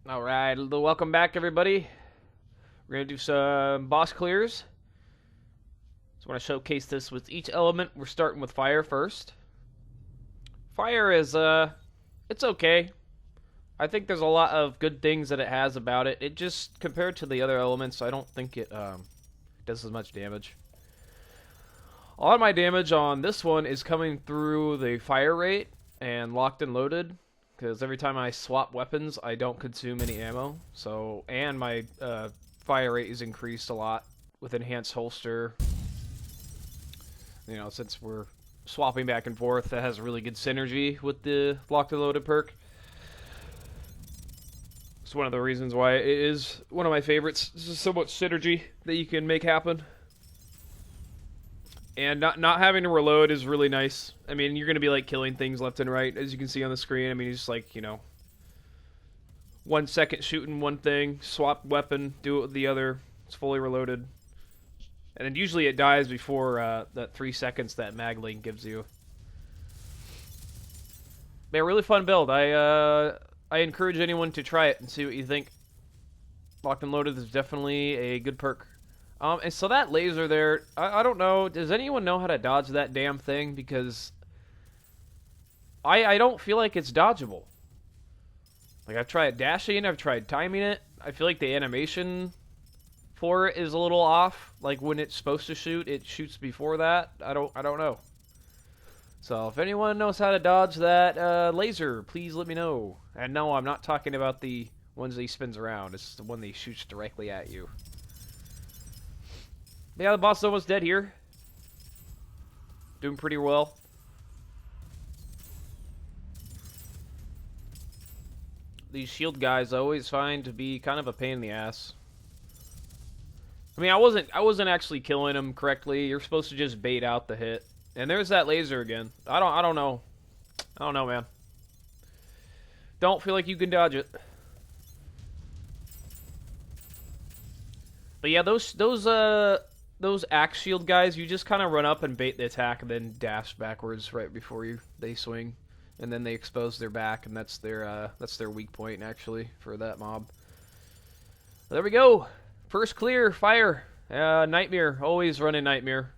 Alright, welcome back everybody. We're going to do some boss clears. Just want to showcase this with each element. We're starting with fire first. Fire is, it's okay. I think there's a lot of good things that it has about it. It just, compared to the other elements, I don't think it does as much damage. A lot of my damage on this one is coming through the fire rate and locked and loaded. Because every time I swap weapons, I don't consume any ammo. So, and my fire rate is increased a lot with enhanced holster. You know, since we're swapping back and forth, that has really good synergy with the locked and loaded perk. It's one of the reasons why it is one of my favorites. This is so much synergy that you can make happen. And not having to reload is really nice. I mean, you're going to be, like, killing things left and right, as you can see on the screen. I mean, it's just, like, you know, 1 second shooting one thing, swap weapon, do it with the other. It's fully reloaded. And then usually it dies before that 3 seconds that mag link gives you. But a really fun build. I encourage anyone to try it and see what you think. Locked and loaded is definitely a good perk. And so that laser there, I don't know, does anyone know how to dodge that damn thing? Because I don't feel like it's dodgeable. Like, I've tried dashing, I've tried timing it. I feel like the animation for it is a little off. Like, when it's supposed to shoot, it shoots before that. I don't know. So, if anyone knows how to dodge that laser, please let me know. And no, I'm not talking about the ones that he spins around. It's the one that he shoots directly at you. Yeah, the boss is almost dead here. Doing pretty well. These shield guys I always find to be kind of a pain in the ass. I mean, I wasn't actually killing them correctly. You're supposed to just bait out the hit. And there's that laser again. I don't know. I don't know, man. Don't feel like you can dodge it. But yeah, those axe shield guys, you just kind of run up and bait the attack and then dash backwards right before they swing, and then they expose their back, and that's their weak point actually for that mob. There we go. First clear, fire. Nightmare, always running nightmare.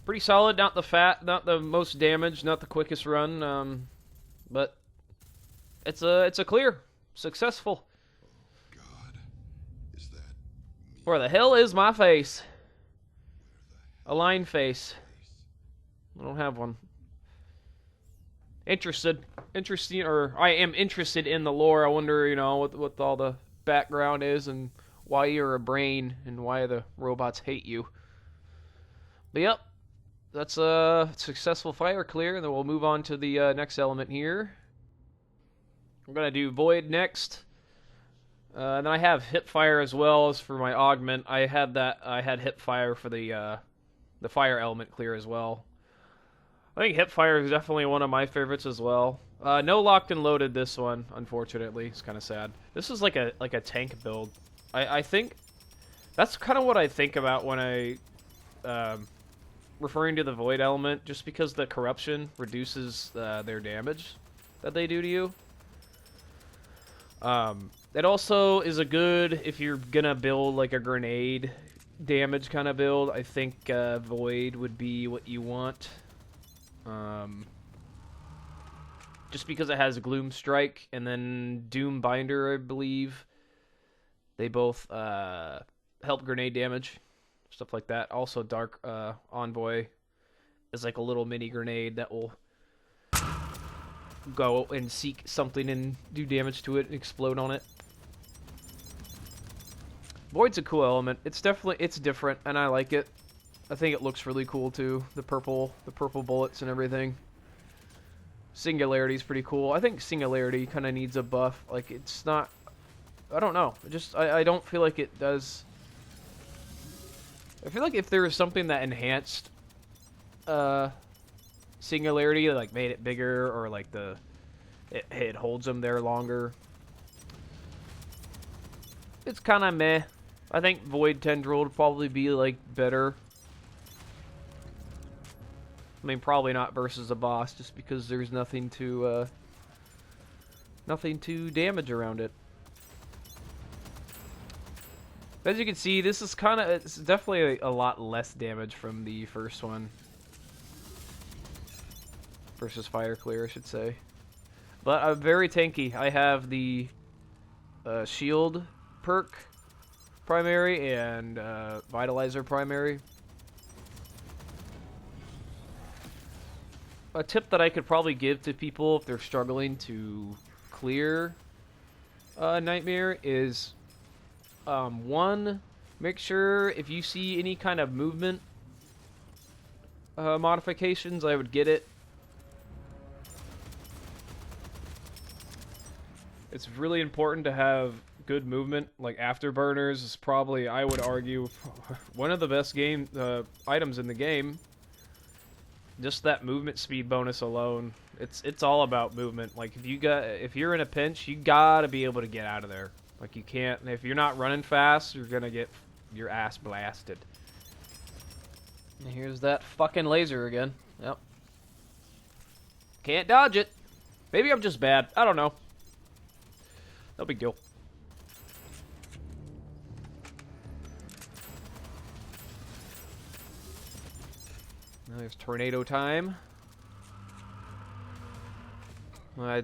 Pretty solid, not the most damage, not the quickest run, but it's a clear, successful. Where the hell is my face? A line face. I don't have one. Interesting, or I am interested in the lore. I wonder, you know, what all the background is and why you're a brain and why the robots hate you. But yep, that's a successful fire clear. Then we'll move on to the next element here. I'm gonna do Void next. And then I have hip fire as well as for my augment. I had hip fire for the fire element clear as well. I think hip fire is definitely one of my favorites as well. No locked and loaded this one, unfortunately. It's kind of sad. This is like a tank build. I think that's kind of what I think about when I referring to the void element, just because the corruption reduces their damage that they do to you. It also is a good, if you're gonna build like a grenade damage kind of build, I think Void would be what you want. Just because it has Gloom Strike and then Doom Binder, I believe. They both help grenade damage, stuff like that. Also Dark Envoy is like a little mini grenade that will go and seek something and do damage to it and explode on it. Void's a cool element. It's different, and I like it. I think it looks really cool too. The purple bullets and everything. Singularity's pretty cool. I think Singularity kind of needs a buff. Like, it's not, I don't know. I don't feel like it does. I feel like if there was something that enhanced Singularity, like made it bigger, or like it holds them there longer, it's kind of meh. I think Void Tendril would probably be like better. I mean, probably not versus a boss, just because there's nothing to damage around it. As you can see, this is it's definitely a lot less damage from the first one. Versus Fire Clear, I should say. But I'm very tanky. I have the Shield perk primary and Vitalizer primary. A tip that I could probably give to people if they're struggling to clear Nightmare is one, make sure if you see any kind of movement modifications, I would get it. It's really important to have good movement. Like Afterburners is probably, I would argue, one of the best items in the game. Just that movement speed bonus alone, it's all about movement. Like if you're in a pinch, you gotta be able to get out of there. Like you can't, if you're not running fast, you're gonna get your ass blasted. And here's that fucking laser again. Yep. Can't dodge it. Maybe I'm just bad. I don't know. No big deal. Now there's tornado time.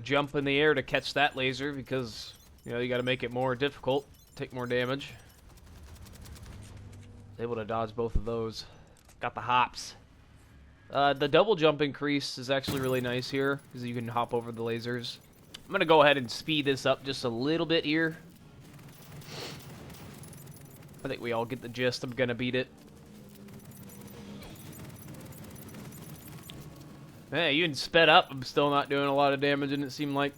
Jump in the air to catch that laser because, you know, you gotta make it more difficult, take more damage. Able to dodge both of those. Got the hops. The double jump increase is actually really nice here, because you can hop over the lasers. I'm gonna go ahead and speed this up just a little bit here. I think we all get the gist. I'm gonna beat it. Hey, even sped up, I'm still not doing a lot of damage, and it seemed like...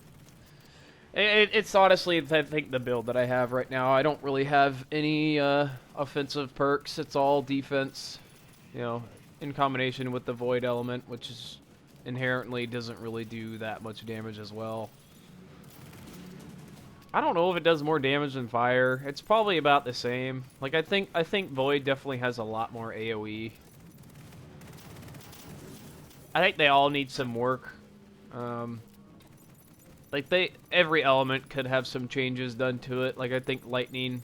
It's honestly, I think, the build that I have right now. I don't really have any offensive perks. It's all defense, you know, in combination with the Void element, which is inherently doesn't really do that much damage as well. I don't know if it does more damage than Fire. It's probably about the same. Like, I think Void definitely has a lot more AoE. I think they all need some work. Like every element could have some changes done to it. Like I think lightning.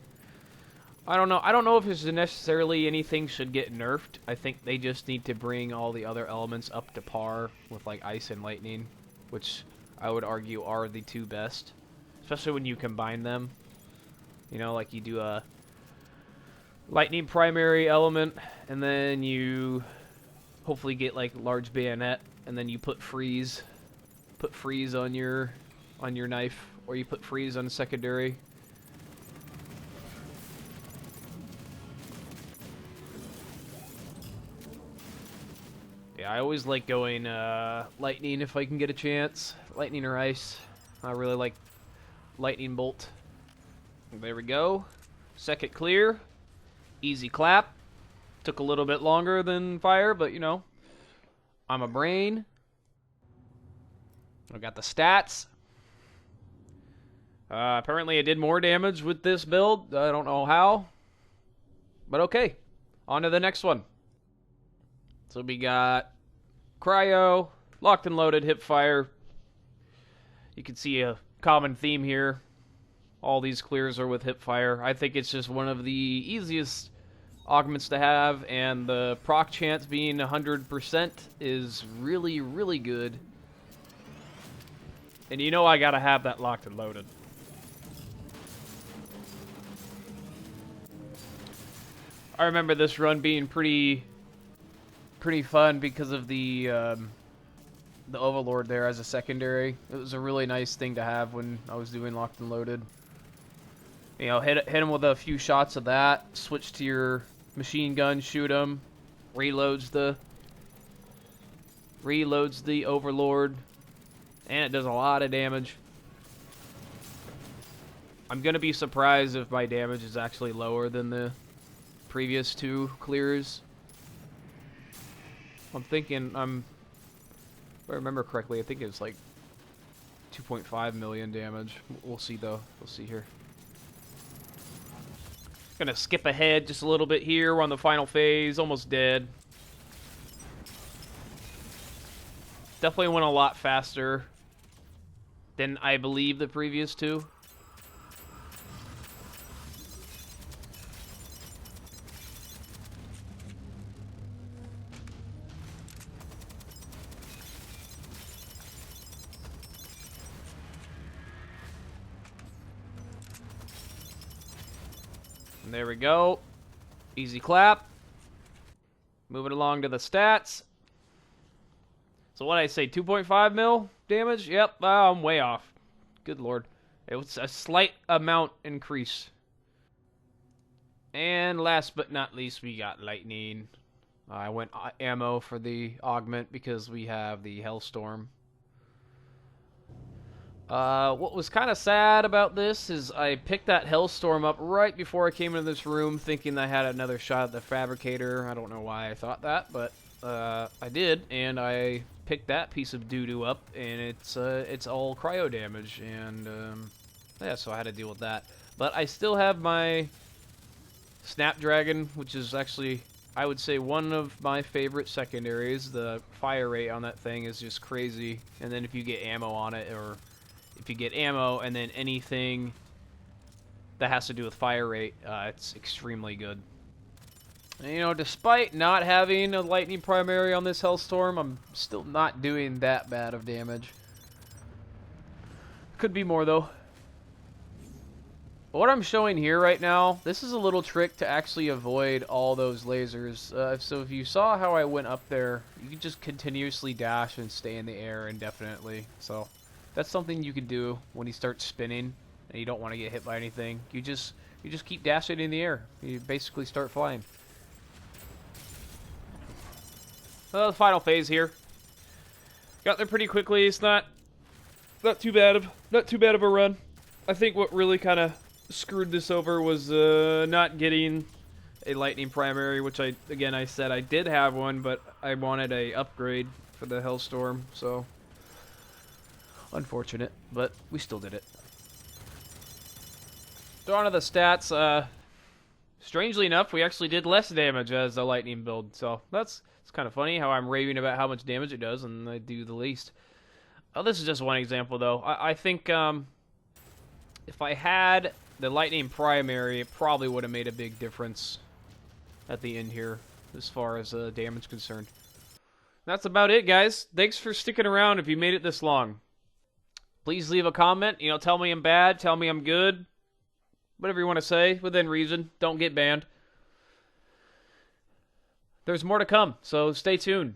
I don't know if it's necessarily anything should get nerfed. I think they just need to bring all the other elements up to par with like ice and lightning, which I would argue are the two best, especially when you combine them. You know, like you do a lightning primary element, and then you hopefully get like large bayonet, and then you put freeze on your knife, or you put freeze on a secondary. Yeah, I always like going lightning if I can get a chance. Lightning or ice. I really like lightning bolt. There we go. Second clear. Easy clap. Took a little bit longer than Fire, but you know, I'm a brain. I got the stats. Apparently I did more damage with this build. I don't know how. But okay. On to the next one. So we got Cryo, Locked and Loaded, Hip Fire. You can see a common theme here. All these clears are with Hip Fire. I think it's just one of the easiest augments to have, and the proc chance being 100% is really, really good. And you know I gotta have that Locked and Loaded. I remember this run being pretty fun because of the Overlord there as a secondary. It was a really nice thing to have when I was doing Locked and Loaded. You know, hit him with a few shots of that, switch to your machine gun, shoot him, reloads the Overlord, and it does a lot of damage. I'm gonna be surprised if my damage is actually lower than the previous two clears. I'm thinking, if I remember correctly, I think it's like 2.5 million damage. We'll see though. We'll see here. Gonna skip ahead just a little bit here. We're on the final phase, almost dead. Definitely went a lot faster than I believe the previous two. And there we go. Easy clap. Moving along to the stats. So what did I say, 2.5 mil damage? Yep, I'm way off. Good lord. It was a slight amount increase. And last but not least, we got lightning. I went ammo for the augment because we have the Hellstorm. What was kind of sad about this is I picked that Hellstorm up right before I came into this room thinking I had another shot at the Fabricator. I don't know why I thought that, but I did, and I picked that piece of doo-doo up, and it's all cryo damage, and yeah, so I had to deal with that. But I still have my Snapdragon, which is actually, I would say, one of my favorite secondaries. The fire rate on that thing is just crazy, and then if you get ammo on it, or if you get ammo and then anything that has to do with fire rate, it's extremely good. And, you know, despite not having a lightning primary on this Hellstorm, I'm still not doing that bad of damage. Could be more, though. What I'm showing here right now, this is a little trick to actually avoid all those lasers. So if you saw how I went up there, you can just continuously dash and stay in the air indefinitely. So that's something you can do when you start spinning and you don't want to get hit by anything. You just keep dashing in the air. You basically start flying. The final phase here. Got there pretty quickly. It's not too bad of a run. I think what really kind of screwed this over was not getting a lightning primary, which I said I did have one, but I wanted a upgrade for the Hellstorm, so unfortunate, but we still did it. So on to the stats. Strangely enough, we actually did less damage as a lightning build, so it's kind of funny how I'm raving about how much damage it does, and I do the least. Oh, this is just one example, though. I think if I had the lightning primary, it probably would have made a big difference at the end here, as far as damage concerned. That's about it, guys. Thanks for sticking around if you made it this long. Please leave a comment. You know, tell me I'm bad, tell me I'm good. Whatever you want to say, within reason. Don't get banned. There's more to come, so stay tuned.